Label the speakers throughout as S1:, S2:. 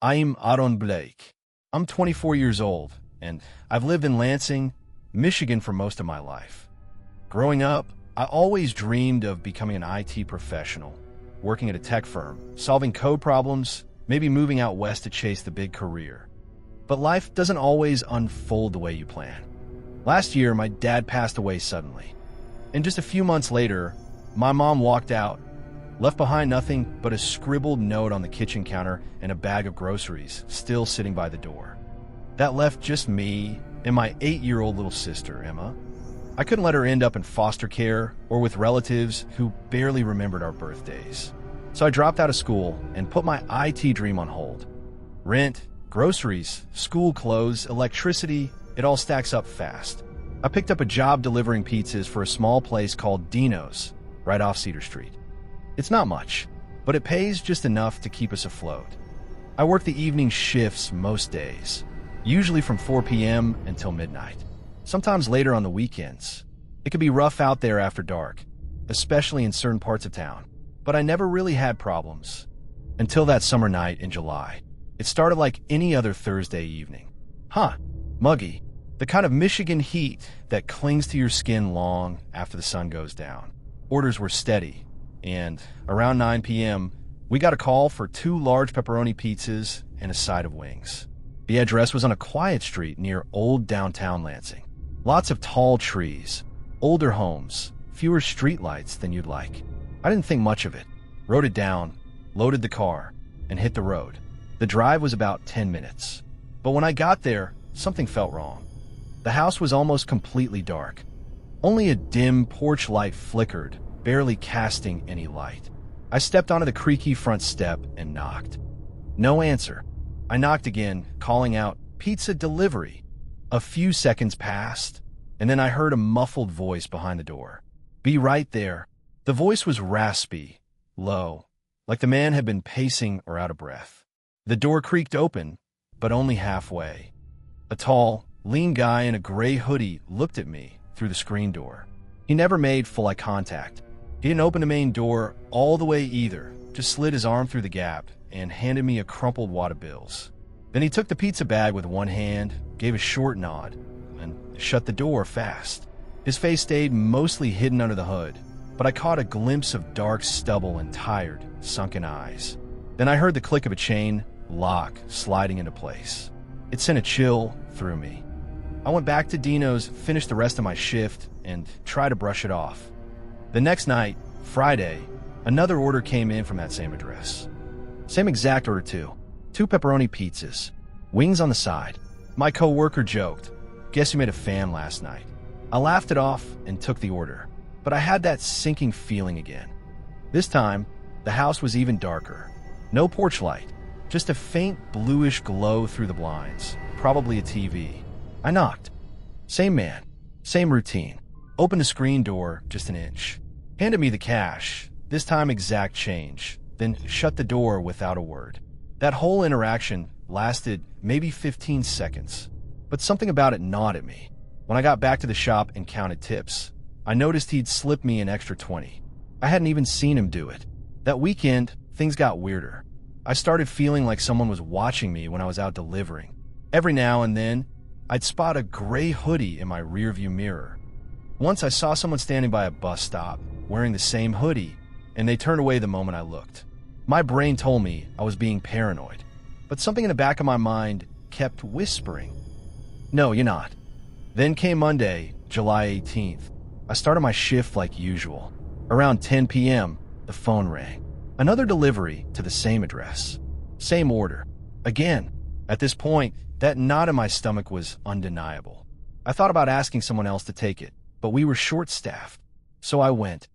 S1: I'm Aaron Blake. I'm 24 years old, and I've lived in Lansing, Michigan for most of my life. Growing up, I always dreamed of becoming an IT professional, working at a tech firm, solving code problems, maybe moving out west to chase the big career. But life doesn't always unfold the way you plan. Last year, my dad passed away suddenly. And just a few months later, my mom walked out, left behind nothing but a scribbled note on the kitchen counter and a bag of groceries still sitting by the door. That left just me and my 8-year-old little sister, Emma. I couldn't let her end up in foster care or with relatives who barely remembered our birthdays. So I dropped out of school and put my IT dream on hold. Rent, groceries, school clothes, electricity, it all stacks up fast. I picked up a job delivering pizzas for a small place called Dino's, right off Cedar Street. It's not much, but it pays just enough to keep us afloat. I work the evening shifts most days, usually from 4 p.m. until midnight, sometimes later on the weekends. It can be rough out there after dark, especially in certain parts of town, but I never really had problems. Until that summer night in July. It started like any other Thursday evening. Muggy, the kind of Michigan heat that clings to your skin long after the sun goes down. Orders were steady. And around 9 p.m., we got a call for 2 large pepperoni pizzas and a side of wings. The address was on a quiet street near old downtown Lansing. Lots of tall trees, older homes, fewer streetlights than you'd like. I didn't think much of it. Wrote it down, loaded the car, and hit the road. The drive was about 10 minutes. But when I got there, something felt wrong. The house was almost completely dark. Only a dim porch light flickered, barely casting any light. I stepped onto the creaky front step and knocked. No answer. I knocked again, calling out, "Pizza delivery." A few seconds passed, and then I heard a muffled voice behind the door. "Be right there." The voice was raspy, low, like the man had been pacing or out of breath. The door creaked open, but only halfway. A tall, lean guy in a gray hoodie looked at me through the screen door. He never made full eye contact. He didn't open the main door all the way either, just slid his arm through the gap and handed me a crumpled wad of bills. Then he took the pizza bag with one hand, gave a short nod, and shut the door fast. His face stayed mostly hidden under the hood, but I caught a glimpse of dark stubble and tired, sunken eyes. Then I heard the click of a chain lock sliding into place. It sent a chill through me. I went back to Dino's, finished the rest of my shift, and tried to brush it off. The next night, Friday, another order came in from that same address. Same exact order too. 2 pepperoni pizzas, wings on the side. My coworker joked, "Guess you made a fan last night." I laughed it off and took the order, but I had that sinking feeling again. This time, the house was even darker. No porch light, just a faint bluish glow through the blinds, probably a TV. I knocked. Same man, same routine. Opened the screen door just an inch. Handed me the cash, this time exact change, then shut the door without a word. That whole interaction lasted maybe 15 seconds, but something about it gnawed at me. When I got back to the shop and counted tips, I noticed he'd slipped me an extra 20. I hadn't even seen him do it. That weekend, things got weirder. I started feeling like someone was watching me when I was out delivering. Every now and then, I'd spot a gray hoodie in my rearview mirror. Once I saw someone standing by a bus stop, wearing the same hoodie, and they turned away the moment I looked. My brain told me I was being paranoid, but something in the back of my mind kept whispering, "No, you're not." Then came Monday, July 18th. I started my shift like usual. Around 10 p.m., the phone rang. Another delivery to the same address. Same order. Again. At this point, that knot in my stomach was undeniable. I thought about asking someone else to take it, but we were short-staffed. So I went.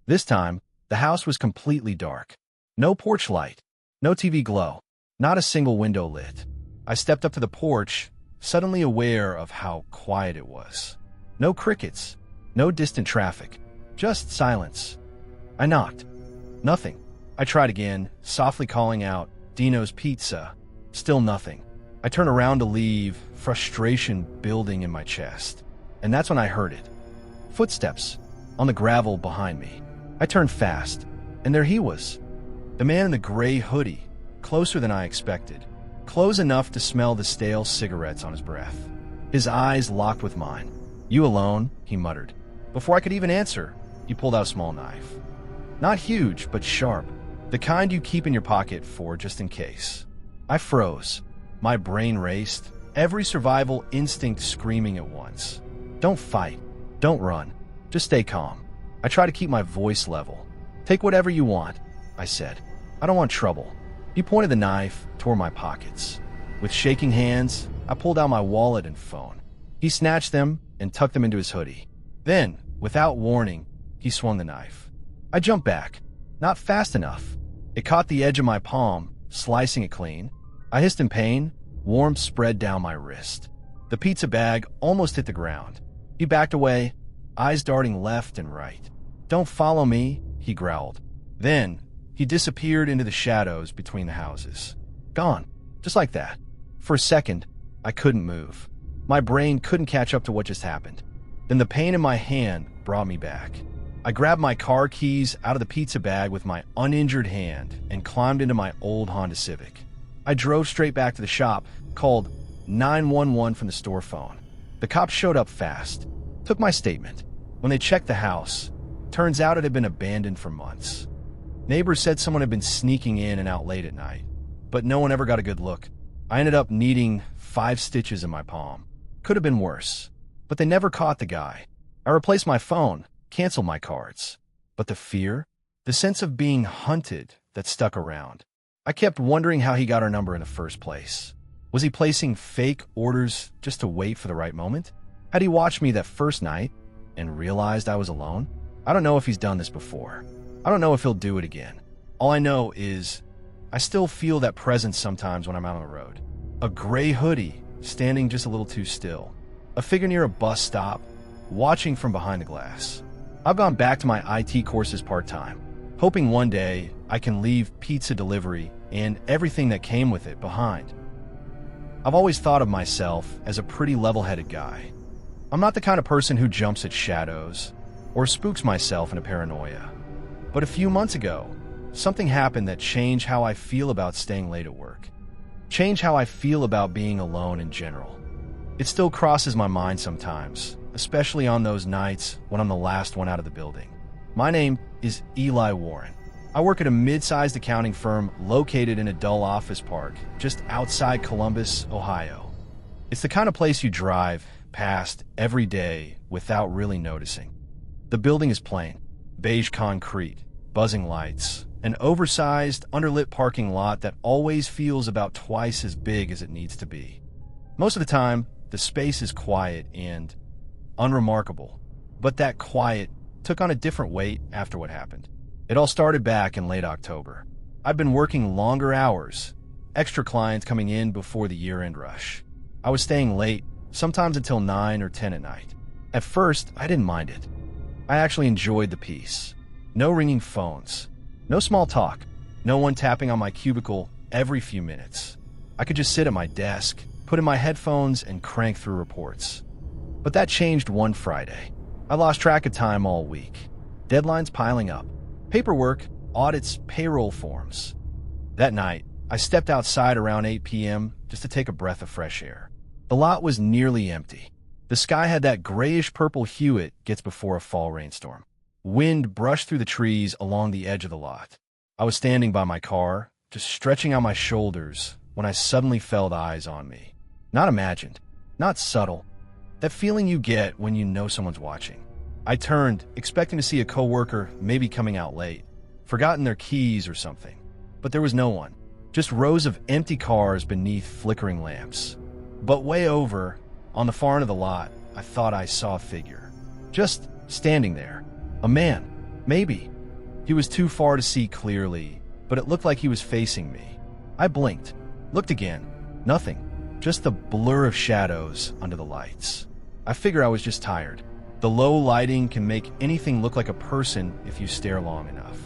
S1: This time, the house was completely dark. No porch light, no TV glow, not a single window lit. I stepped up to the porch, suddenly aware of how quiet it was. No crickets, no distant traffic, just silence. I knocked. Nothing. I tried again, softly calling out, "Dino's Pizza." Still nothing. I turned around to leave, frustration building in my chest. And that's when I heard it. Footsteps on the gravel behind me. I turned fast, and there he was. The man in the gray hoodie, closer than I expected. close enough to smell the stale cigarettes on his breath. His eyes locked with mine. "You alone?" he muttered. Before I could even answer, he pulled out a small knife. Not huge, but sharp. The kind you keep in your pocket for just in case. I froze. My brain raced, every survival instinct screaming at once. Don't fight. Don't run. Just stay calm. I try to keep my voice level. "Take whatever you want," I said. "I don't want trouble." He pointed the knife toward my pockets. With shaking hands, I pulled out my wallet and phone. He snatched them and tucked them into his hoodie. Then, without warning, he swung the knife. I jumped back. Not fast enough. It caught the edge of my palm, slicing it clean. I hissed in pain. Warmth spread down my wrist. The pizza bag almost hit the ground. He backed away, eyes darting left and right. "Don't follow me," he growled. Then, he disappeared into the shadows between the houses. Gone. Just like that. For a second, I couldn't move. My brain couldn't catch up to what just happened. Then the pain in my hand brought me back. I grabbed my car keys out of the pizza bag with my uninjured hand and climbed into my old Honda Civic. I drove straight back to the shop, called 911 from the store phone. The cops showed up fast, took my statement. When they checked the house, turns out it had been abandoned for months. Neighbors said someone had been sneaking in and out late at night, but no one ever got a good look. I ended up needing 5 stitches in my palm. Could have been worse, but they never caught the guy. I replaced my phone, canceled my cards. But the fear, the sense of being hunted that stuck around. I kept wondering how he got our number in the first place. Was he placing fake orders just to wait for the right moment? Had he watched me that first night and realized I was alone? I don't know if he's done this before. I don't know if he'll do it again. All I know is I still feel that presence sometimes when I'm out on the road. A gray hoodie standing just a little too still. A figure near a bus stop, watching from behind the glass. I've gone back to my IT courses part-time, hoping one day I can leave pizza delivery and everything that came with it behind. I've always thought of myself as a pretty level-headed guy. I'm not the kind of person who jumps at shadows or spooks myself into paranoia. But a few months ago, something happened that changed how I feel about staying late at work. Changed how I feel about being alone in general. It still crosses my mind sometimes, especially on those nights when I'm the last one out of the building. My name is Eli Warren. I work at a mid-sized accounting firm located in a dull office park just outside Columbus, Ohio. It's the kind of place you drive past every day without really noticing. The building is plain, beige concrete, buzzing lights, an oversized, underlit parking lot that always feels about twice as big as it needs to be. Most of the time, the space is quiet and unremarkable, but that quiet took on a different weight after what happened. It all started back in late October. I'd been working longer hours, extra clients coming in before the year-end rush. I was staying late, sometimes until 9 or 10 at night. At first, I didn't mind it. I actually enjoyed the peace. No ringing phones, no small talk, no one tapping on my cubicle every few minutes. I could just sit at my desk, put in my headphones, and crank through reports. But that changed one Friday. I lost track of time all week. Deadlines piling up. Paperwork, audits, payroll forms. That night, I stepped outside around 8 p.m. just to take a breath of fresh air. The lot was nearly empty. The sky had that grayish-purple hue it gets before a fall rainstorm. Wind brushed through the trees along the edge of the lot. I was standing by my car, just stretching out my shoulders, when I suddenly felt eyes on me. Not imagined, not subtle. That feeling you get when you know someone's watching. I turned, expecting to see a coworker maybe coming out late, forgotten their keys or something. But there was no one, just rows of empty cars beneath flickering lamps. But way over, on the far end of the lot, I thought I saw a figure. Just standing there. A man, maybe. He was too far to see clearly, but it looked like he was facing me. I blinked, looked again. Nothing. Just the blur of shadows under the lights. I figure I was just tired. The low lighting can make anything look like a person if you stare long enough.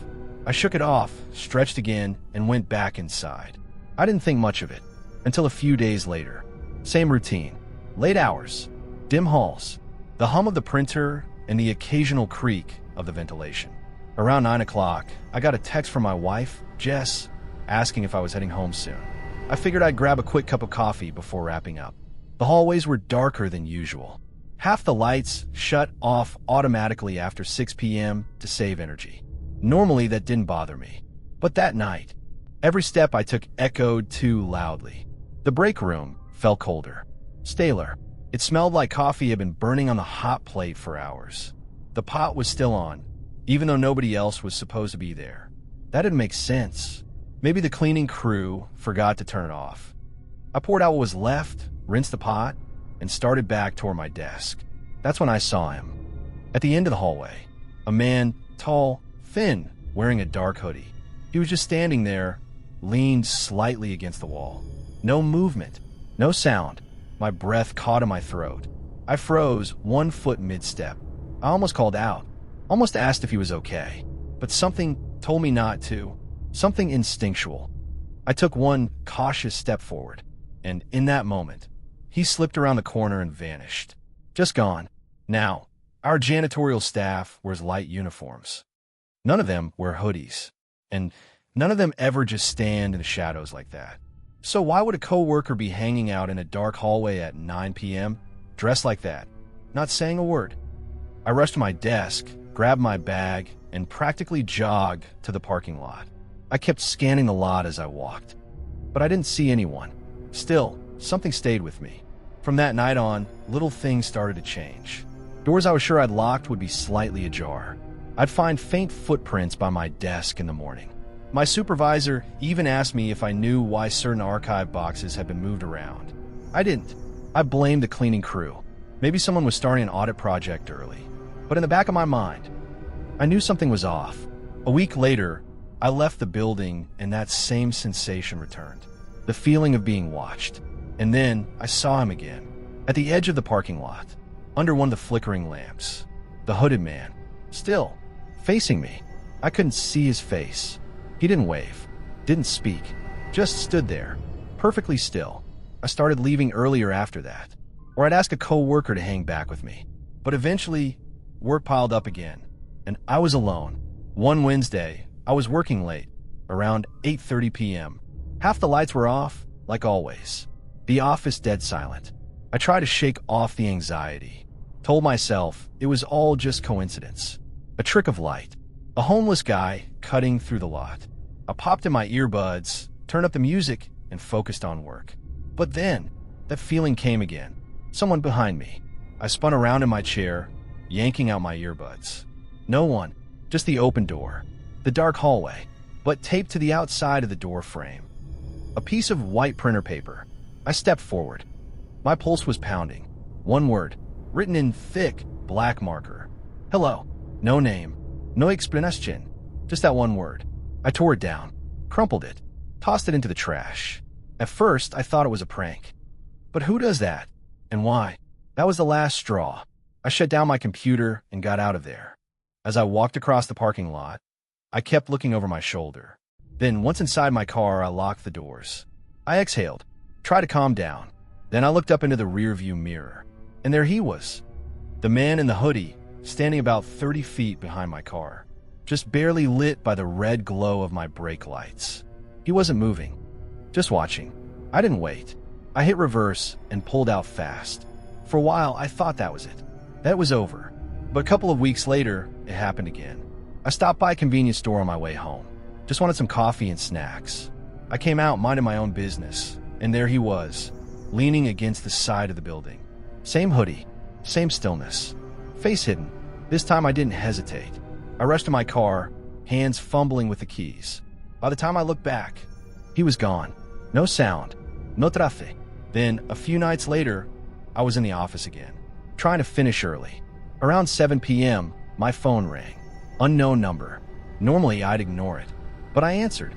S1: I shook it off, stretched again, and went back inside. I didn't think much of it until a few days later. Same routine. Late hours, dim halls, the hum of the printer, and the occasional creak of the ventilation. Around 9 o'clock, I got a text from my wife, Jess, asking if I was heading home soon. I figured I'd grab a quick cup of coffee before wrapping up. The hallways were darker than usual. Half the lights shut off automatically after 6 p.m. to save energy. Normally, that didn't bother me. But that night, every step I took echoed too loudly. The break room felt colder, staler. It smelled like coffee had been burning on the hot plate for hours. The pot was still on, even though nobody else was supposed to be there. That didn't make sense. Maybe the cleaning crew forgot to turn it off. I poured out what was left, rinsed the pot, and started back toward my desk. That's when I saw him. At the end of the hallway, a man, tall, thin, wearing a dark hoodie. He was just standing there, leaned slightly against the wall. No movement, no sound. My breath caught in my throat. I froze 1 foot mid-step. I almost called out, almost asked if he was okay, but something told me not to, something instinctual. I took one cautious step forward, and in that moment, he slipped around the corner and vanished. Just gone. Now, our janitorial staff wears light uniforms. None of them wear hoodies, and none of them ever just stand in the shadows like that. So why would a coworker be hanging out in a dark hallway at 9 p.m., dressed like that, not saying a word? I rushed to my desk, grabbed my bag, and practically jogged to the parking lot. I kept scanning the lot as I walked, but I didn't see anyone. Still, something stayed with me. From that night on, little things started to change. Doors I was sure I'd locked would be slightly ajar. I'd find faint footprints by my desk in the morning. My supervisor even asked me if I knew why certain archive boxes had been moved around. I didn't. I blamed the cleaning crew. Maybe someone was starting an audit project early. But in the back of my mind, I knew something was off. A week later, I left the building and that same sensation returned. The feeling of being watched. And then I saw him again, at the edge of the parking lot, under one of the flickering lamps. The hooded man, still, facing me. I couldn't see his face. He didn't wave, didn't speak, just stood there, perfectly still. I started leaving earlier after that, or I'd ask a co-worker to hang back with me. But eventually, work piled up again, and I was alone. One Wednesday, I was working late, around 8:30 p.m. Half the lights were off, like always. The office dead silent. I tried to shake off the anxiety. Told myself it was all just coincidence. A trick of light. A homeless guy cutting through the lot. I popped in my earbuds, turned up the music, and focused on work. But then, that feeling came again. Someone behind me. I spun around in my chair, yanking out my earbuds. No one, just the open door. The dark hallway, but taped to the outside of the door frame. A piece of white printer paper. I stepped forward. My pulse was pounding. One word, written in thick, black marker. Hello. No name. No explanation. Just that one word. I tore it down, crumpled it, tossed it into the trash. At first, I thought it was a prank. But who does that? And why? That was the last straw. I shut down my computer and got out of there. As I walked across the parking lot, I kept looking over my shoulder. Then, once inside my car, I locked the doors. I exhaled, tried to calm down. Then I looked up into the rearview mirror, and there he was. The man in the hoodie, standing about 30 feet behind my car, just barely lit by the red glow of my brake lights. He wasn't moving, just watching. I didn't wait. I hit reverse and pulled out fast. For a while, I thought that was it. That was over. But a couple of weeks later, it happened again. I stopped by a convenience store on my way home. Just wanted some coffee and snacks. I came out minding my own business, and there he was, leaning against the side of the building. Same hoodie, same stillness, face hidden. This time I didn't hesitate. I rushed to my car, hands fumbling with the keys. By the time I looked back, he was gone. No sound, no trace. Then, a few nights later, I was in the office again, trying to finish early. Around 7 p.m., my phone rang. Unknown number. Normally, I'd ignore it, but I answered.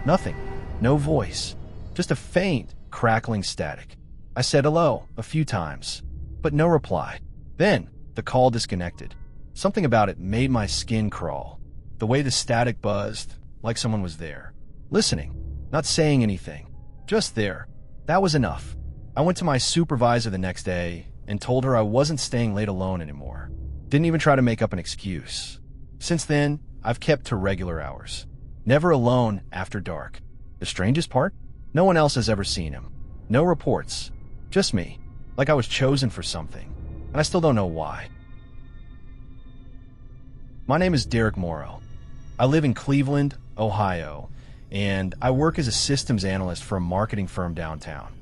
S1: Nothing. No voice. Just a faint, crackling static. I said hello a few times, but no reply. Then, the call disconnected. Something about it made my skin crawl. The way the static buzzed, like someone was there. Listening, not saying anything. Just there. That was enough. I went to my supervisor the next day and told her I wasn't staying late alone anymore. Didn't even try to make up an excuse. Since then, I've kept to regular hours. Never alone after dark. The strangest part? No one else has ever seen him. No reports. Just me. Like I was chosen for something. And I still don't know why. My name is Derek Morrow. I live in Cleveland, Ohio, and I work as a systems analyst for a marketing firm downtown.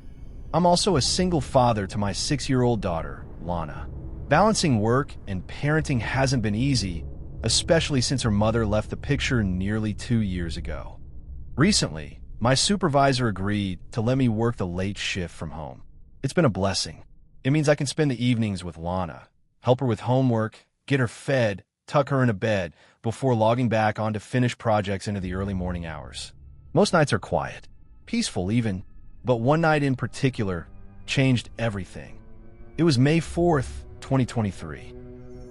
S1: I'm also a single father to my 6-year-old daughter, Lana. Balancing work and parenting hasn't been easy, especially since her mother left the picture nearly 2 years ago. Recently, my supervisor agreed to let me work the late shift from home. It's been a blessing. It means I can spend the evenings with Lana, help her with homework, get her fed, tuck her into bed before logging back on to finish projects into the early morning hours. Most nights are quiet, peaceful even, but one night in particular changed everything. It was May 4th, 2023.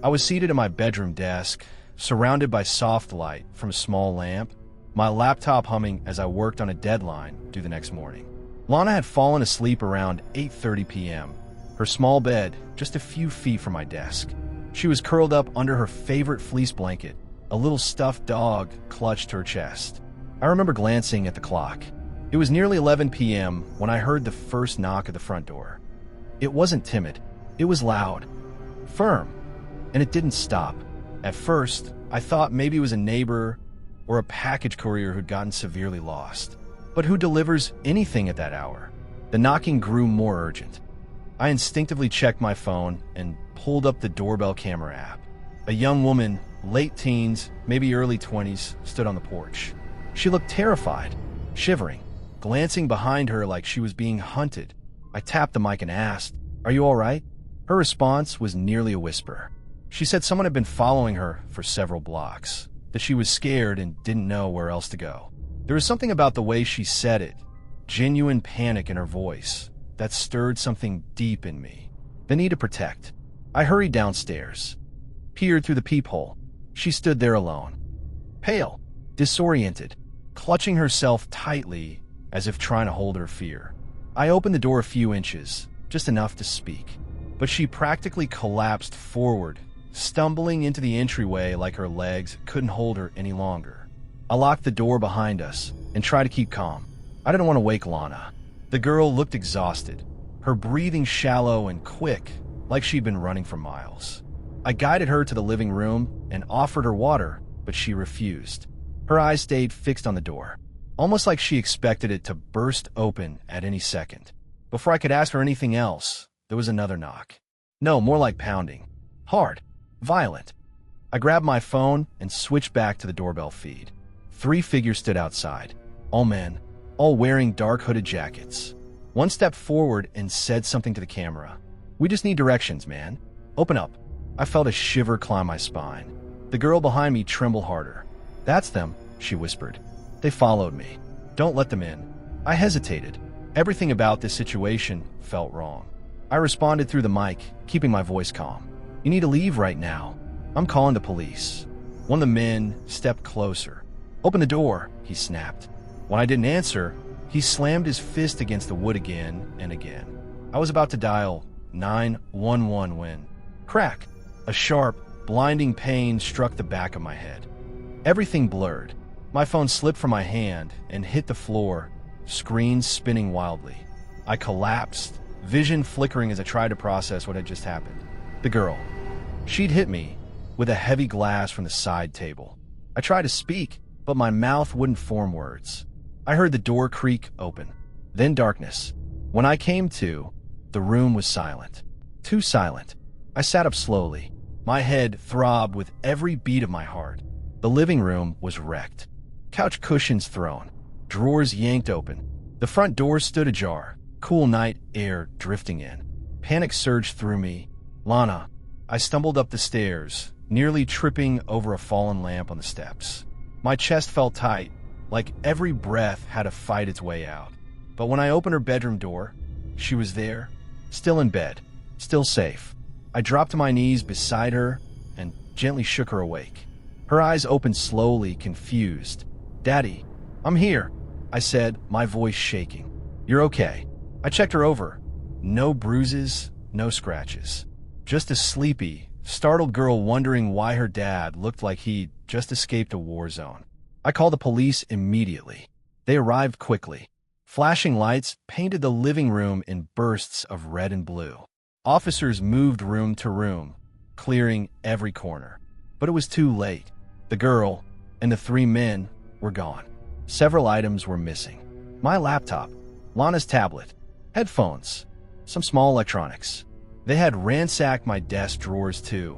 S1: I was seated at my bedroom desk, surrounded by soft light from a small lamp, my laptop humming as I worked on a deadline due the next morning. Lana had fallen asleep around 8:30 p.m., her small bed just a few feet from my desk. She was curled up under her favorite fleece blanket, a little stuffed dog clutched to her chest. I remember glancing at the clock. It was nearly 11 p.m. when I heard the first knock at the front door. It wasn't timid. It was loud, firm, and it didn't stop. At first, I thought maybe it was a neighbor or a package courier who'd gotten severely lost. But who delivers anything at that hour? The knocking grew more urgent. I instinctively checked my phone and pulled up the doorbell camera app. A young woman, late teens, maybe early 20s, stood on the porch. She looked terrified, shivering, glancing behind her like she was being hunted. I tapped the mic and asked, "Are you all right?" Her response was nearly a whisper. She said someone had been following her for several blocks, that she was scared and didn't know where else to go. There was something about the way she said it, genuine panic in her voice, that stirred something deep in me. The need to protect. I hurried downstairs, peered through the peephole. She stood there alone, pale, disoriented, clutching herself tightly as if trying to hold her fear. I opened the door a few inches, just enough to speak, but she practically collapsed forward, stumbling into the entryway like her legs couldn't hold her any longer. I locked the door behind us and tried to keep calm. I didn't want to wake Lana. The girl looked exhausted, her breathing shallow and quick, like she'd been running for miles. I guided her to the living room and offered her water, but she refused. Her eyes stayed fixed on the door, almost like she expected it to burst open at any second. Before I could ask her anything else, there was another knock. No, more like pounding. Hard. Violent. I grabbed my phone and switched back to the doorbell feed. 3 figures stood outside, all men, all wearing dark hooded jackets. One stepped forward and said something to the camera. "We just need directions, man. Open up." I felt a shiver climb my spine. The girl behind me trembled harder. "That's them," she whispered. "They followed me. Don't let them in." I hesitated. Everything about this situation felt wrong. I responded through the mic, keeping my voice calm. "You need to leave right now. I'm calling the police." One of the men stepped closer. "Open the door," he snapped. When I didn't answer, he slammed his fist against the wood again and again. I was about to dial 911 when, crack, a sharp, blinding pain struck the back of my head. Everything blurred. My phone slipped from my hand and hit the floor, screen spinning wildly. I collapsed, vision flickering as I tried to process what had just happened. The girl. She'd hit me with a heavy glass from the side table. I tried to speak, but my mouth wouldn't form words. I heard the door creak open, then darkness. When I came to, the room was silent. Too silent. I sat up slowly. My head throbbed with every beat of my heart. The living room was wrecked. Couch cushions thrown, drawers yanked open. The front door stood ajar, cool night air drifting in. Panic surged through me. "Lana." I stumbled up the stairs, nearly tripping over a fallen lamp on the steps. My chest felt tight, like every breath had to fight its way out. But when I opened her bedroom door, she was there, still in bed, still safe. I dropped to my knees beside her and gently shook her awake. Her eyes opened slowly, confused. "Daddy, I'm here," I said, my voice shaking. "You're okay." I checked her over. No bruises, no scratches. Just a sleepy, startled girl wondering why her dad looked like he'd just escaped a war zone. I called the police immediately. They arrived quickly. Flashing lights painted the living room in bursts of red and blue. Officers moved room to room, clearing every corner. But it was too late. The girl and the 3 men were gone. Several items were missing. My laptop, Lana's tablet, headphones, some small electronics. They had ransacked my desk drawers too,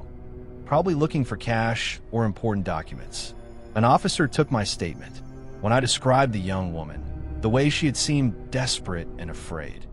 S1: probably looking for cash or important documents. An officer took my statement when I described the young woman, the way she had seemed desperate and afraid.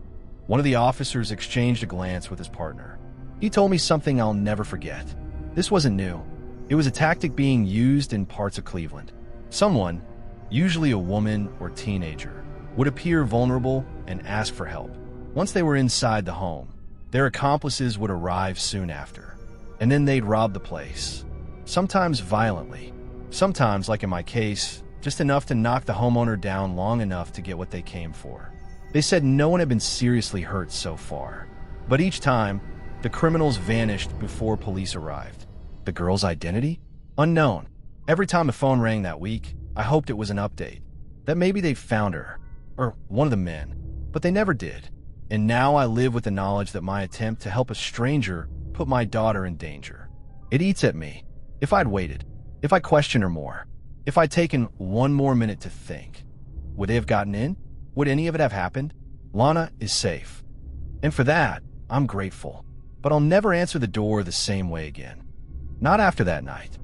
S1: One of the officers exchanged a glance with his partner. He told me something I'll never forget. This wasn't new. It was a tactic being used in parts of Cleveland. Someone, usually a woman or teenager, would appear vulnerable and ask for help. Once they were inside the home, their accomplices would arrive soon after, and then they'd rob the place. Sometimes violently, sometimes, like in my case, just enough to knock the homeowner down long enough to get what they came for. They said no one had been seriously hurt so far, but each time, the criminals vanished before police arrived. The girl's identity? Unknown. Every time the phone rang that week, I hoped it was an update, that maybe they found her, or one of the men, but they never did. And now I live with the knowledge that my attempt to help a stranger put my daughter in danger. It eats at me. If I'd waited, if I questioned her more, if I'd taken one more minute to think, would they have gotten in? Would any of it have happened? Lana is safe. And for that, I'm grateful. But I'll never answer the door the same way again. Not after that night.